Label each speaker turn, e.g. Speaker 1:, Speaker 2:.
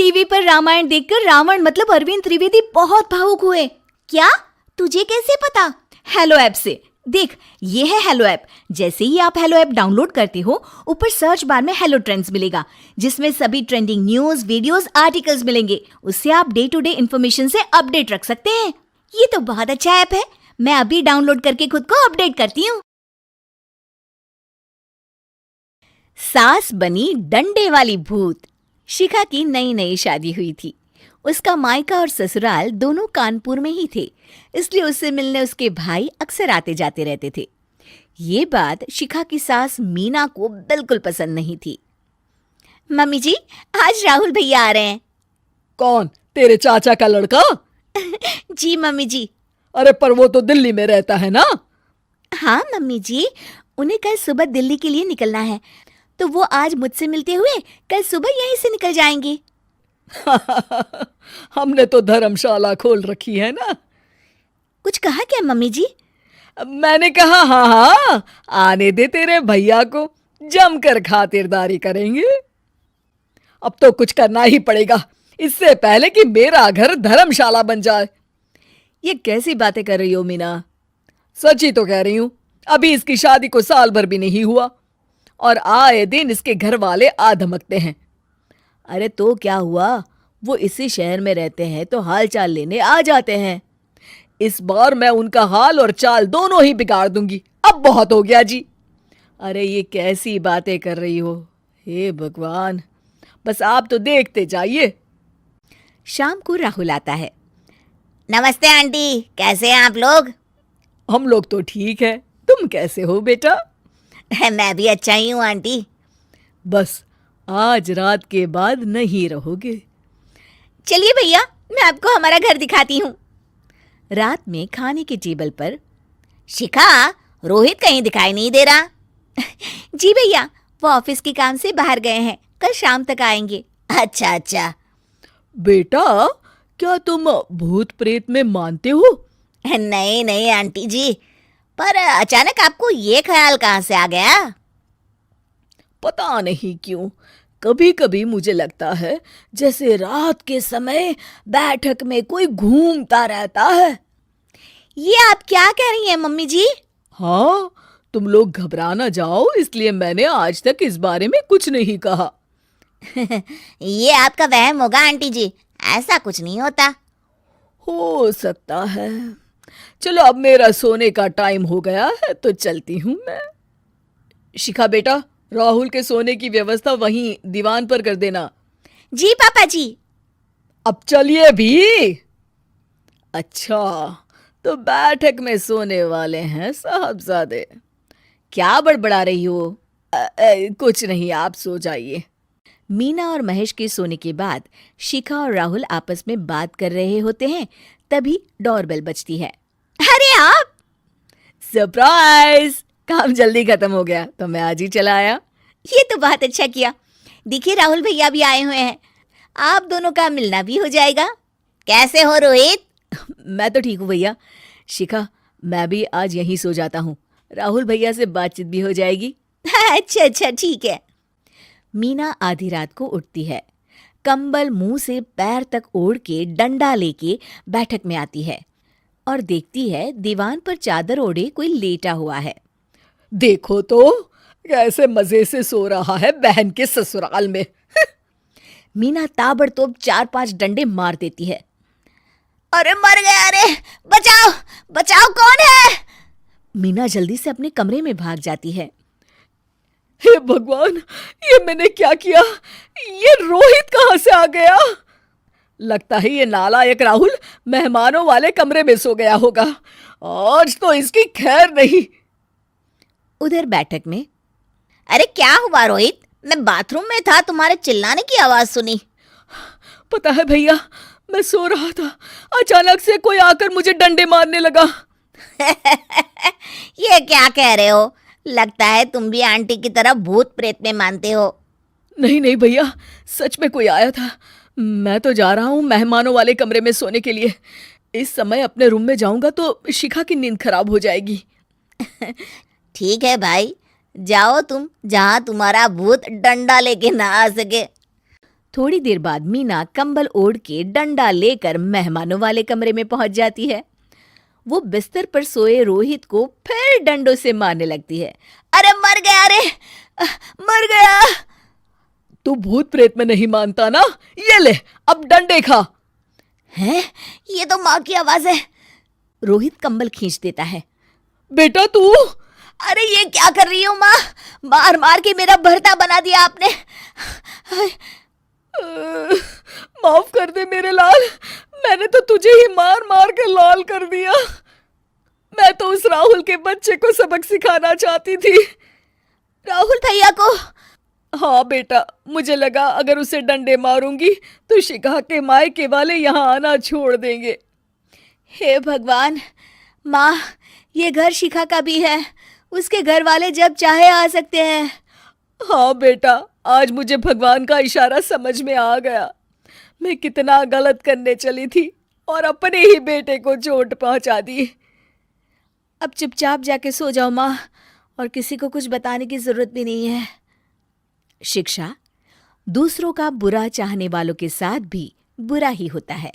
Speaker 1: TV पर रामायण देखकर रावण मतलब अरविंद त्रिवेदी बहुत भावुक हुए। क्या? तुझे कैसे पता? हेलो ऐप से। देख, ये है हेलो ऐप। जैसे ही आप हेलो ऐप डाउनलोड करते हो, ऊपर सर्च बार में हेलो ट्रेंड्स मिलेगा, जिसमें सभी ट्रेंडिंग न्यूज, वीडियोस, आर्टिकल्स मिलेंगे। उससे आप डे टू डे इन्फॉर्मेशन से अपडेट रख सकते हैं। ये तो बहुत अच्छा ऐप है। मैं अभी डाउनलोड करके खुद को अपडेट करती हूँ। सास बनी डंडे वाली भूत। शिखा की नई नई शादी हुई थी। उसका मायका और ससुराल दोनों कानपुर में ही थे, इसलिए उससे मिलने उसके भाई अक्सर आते जाते रहते थे। ये बात शिखा की सास मीना को बिल्कुल पसंद नहीं थी। मम्मी जी, आज राहुल भैया आ रहे हैं।
Speaker 2: कौन? तेरे चाचा का लड़का?
Speaker 1: जी मम्मी जी।
Speaker 2: अरे पर वो तो दिल्ली में रहता है ना।
Speaker 1: हाँ मम्मी जी, उन्हें कल सुबह दिल्ली के लिए निकलना है, तो वो आज मुझसे मिलते हुए कल सुबह यहीं से निकल जाएंगे।
Speaker 2: हमने तो धर्मशाला खोल रखी है ना।
Speaker 1: कुछ कहा क्या मम्मी जी?
Speaker 2: मैंने कहा हाँ हाँ, आने दे तेरे भैया को, जमकर खातिरदारी करेंगे। अब तो कुछ करना ही पड़ेगा, इससे पहले कि मेरा घर धर्मशाला बन जाए। ये कैसी बातें कर रही हो मीना? सच ही तो कह रही हूं। अभी इसकी शादी को साल भर भी नहीं हुआ और आए दिन इसके घर वाले आ धमकते हैं। अरे तो क्या हुआ, वो इसी शहर में रहते हैं तो हाल चाल लेने आ जाते हैं। इस बार मैं उनका हाल और चाल दोनों ही बिगाड़ दूंगी। अब बहुत हो गया जी। अरे ये कैसी बातें कर रही हो, हे भगवान, बस आप तो देखते जाइए।
Speaker 1: शाम को राहुल आता है। नमस्ते आंटी, कैसे हैं आप लोग?
Speaker 2: हम लोग तो ठीक है, तुम कैसे हो बेटा?
Speaker 1: मैं भी अच्छा ही हूँ आंटी।
Speaker 2: बस आज रात के बाद नहीं रहोगे।
Speaker 1: चलिए भैया, मैं आपको हमारा घर दिखाती हूँ। रात में खाने के टेबल पर शिखा, रोहित कहीं दिखाई नहीं दे रहा। जी भैया, वो ऑफिस के काम से बाहर गए हैं, कल शाम तक आएंगे। अच्छा अच्छा।
Speaker 2: बेटा, क्या तुम भूत प्रेत में मानते हो?
Speaker 1: नहीं नहीं आंटी जी, पर अचानक आपको ये ख्याल कहाँ से आ गया?
Speaker 2: पता नहीं क्यों, कभी कभी मुझे लगता है जैसे रात के समय बैठक में कोई घूमता रहता है।
Speaker 1: ये आप क्या कह रही हैं मम्मी जी?
Speaker 2: हाँ, तुम लोग घबरा ना जाओ, इसलिए मैंने आज तक इस बारे में कुछ नहीं कहा।
Speaker 1: ये आपका वहम होगा आंटी जी, ऐसा कुछ नहीं होता।
Speaker 2: हो सकता है। चलो अब मेरा सोने का टाइम हो गया है तो चलती हूँ मैं। शिखा बेटा, राहुल के सोने की व्यवस्था वहीं दीवान पर कर देना।
Speaker 1: जी पापा जी।
Speaker 2: अब चलिए भी। अच्छा, तो बैठक में सोने वाले हैं साहबजादे। क्या बड़बड़ा रही हो? कुछ नहीं, आप सो जाइए। मीना और महेश के सोने के बाद शिखा और राहुल आपस में बात कर रहे होते हैं, तभी डोरबेल बजती है।
Speaker 1: अरे आप!
Speaker 2: सरप्राइज! काम जल्दी खत्म हो गया तो मैं आज ही चला आया।
Speaker 1: ये तो बहुत अच्छा किया। देखिए राहुल भैया भी आए हुए हैं, आप दोनों का मिलना भी हो जाएगा। कैसे हो रोहित?
Speaker 2: मैं तो ठीक हूँ भैया। शिखा, मैं भी आज यहीं सो जाता हूँ, राहुल भैया से बातचीत भी हो जाएगी।
Speaker 1: अच्छा अच्छा, ठीक है। मीना आधी रात को उठती है, कंबल मुंह से पैर तक ओढ़ के डंडा लेके बैठक में आती है और देखती है दीवान पर चादर ओढ़े कोई लेटा हुआ है।
Speaker 2: देखो तो कैसे मजे से सो रहा है बहन के ससुराल में।
Speaker 1: मीना ताबड़तोड़ 4-5 डंडे मार देती है। अरे मर गया, अरे बचाओ बचाओ, कौन है? मीना जल्दी से अपने कमरे में भाग जाती है।
Speaker 2: हे भगवान, ये मैंने क्या किया? ये रोहित कहाँ से आ गया? लगता है ये नालायक राहुल मेहमानों वाले कमरे में सो गया होगा। आज तो इसकी खैर नहीं।
Speaker 1: उधर बैठक में, अरे क्या हुआ रोहित? मैं बाथरूम में था, तुम्हारे चिल्लाने की आवाज सुनी।
Speaker 2: पता है भैया, मैं सो रहा था, अचानक से कोई आकर मुझे डंडे मारने लगा।
Speaker 1: ये क्या कह रहे हो? लगता है तुम भी आंटी की तरह भूत प्रेत में मानते हो।
Speaker 2: नहीं नहीं भैया, सच में कोई आया था। मैं तो जा रहा हूँ मेहमानों वाले कमरे में सोने के लिए। इस समय अपने रूम में जाऊंगा तो शिखा की नींद खराब हो जाएगी।
Speaker 1: ठीक है भाई, जाओ तुम, जहां तुम्हारा भूत डंडा लेके ना आ सके। थोड़ी देर बाद मीना कंबल ओढ़ के डंडा लेकर मेहमानों वाले कमरे में पहुंच जाती है। वो बिस्तर पर सोए रोहित को फिर डंडों से मारने लगती है। अरे मर गया, अरे मर गया।
Speaker 2: तू भूत प्रेत में नहीं मानता ना, ये ले अब डंडे खा।
Speaker 1: हैं? ये तो माँ की आवाज है। रोहित कंबल खींच देता है।
Speaker 2: बेटा तू।
Speaker 1: अरे ये क्या कर रही हो माँ? मार मार के मेरा भरता बना दिया आपने।
Speaker 2: माफ कर दे मेरे लाल, मैंने तो तुझे ही मार मार के लाल कर दिया। मैं तो उस राहुल के बच्चे को सबक सिखाना चाहती थी।
Speaker 1: राहुल भैया को?
Speaker 2: हाँ बेटा, मुझे लगा अगर उसे डंडे मारूंगी तो शिखा के मायके वाले यहाँ आना छोड़ देंगे।
Speaker 1: हे भगवान, माँ ये घर शिखा का भी है, उसके घर वाले जब चाहे आ सकते हैं।
Speaker 2: हाँ बेटा, आज मुझे भगवान का इशारा समझ में आ गया। मैं कितना गलत करने चली थी और अपने ही बेटे को चोट पहुंचा दी।
Speaker 1: अब चुपचाप जाके सो जाओ माँ, और किसी को कुछ बताने की जरूरत भी नहीं है। शिक्षा दूसरों का बुरा चाहने वालों के साथ भी बुरा ही होता है।